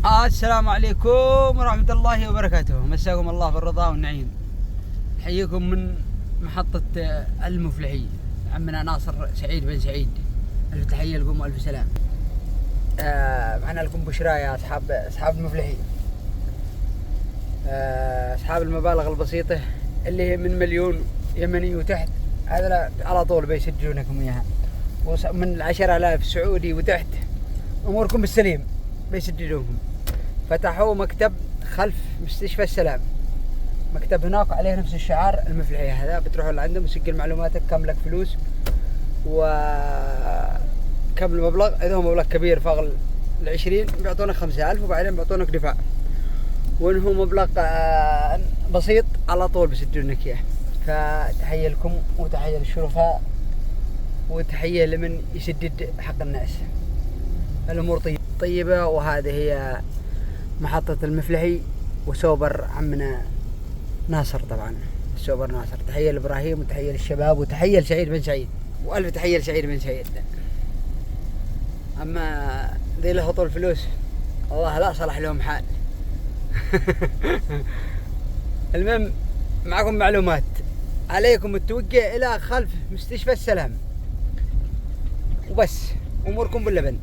السلام عليكم ورحمة الله وبركاته، مساكم الله بالرضا والنعيم. حييكم من محطة المفلحي، عمنا ناصر سعيد بن سعيد. ألف تحية لكم وألف سلام. معنا لكم بشرى يا أصحاب المفلحي، أصحاب المبالغ البسيطة اللي هي من مليون يمني وتحت، هذا على طول بيسجلونكم إياها. ومن 10,000 سعودي وتحت أموركم بالسليم بيسجلونكم. فتحوا مكتب خلف مستشفى السلام، مكتب هناك عليه نفس الشعار المفلحي هذا. بتروحوا لعندهم وسجل معلوماتك، كم لك فلوس وكم المبلغ. إذا هو مبلغ كبير فوق 20 بيعطونك 5,000 وبعدين بيعطونك دفاع. وإن هو مبلغ بسيط على طول بيسجلونك إياه. فتحية لكم وتحية للشرفاء وتحية لمن يسدد حق الناس. الأمور طيبة. وهذه هي محطة المفلحي وسوبر عمنا ناصر. طبعا سوبر ناصر. تحية لإبراهيم وتحية للشباب وتحية لسعيد بن سعيد وألف تحية لسعيد بن سعيد. أما ذي اللي هطول فلوس الله لا صلح لهم حال. المهم معكم معلومات، عليكم التوجه إلى خلف مستشفى السلام وبس، أموركم باللبن.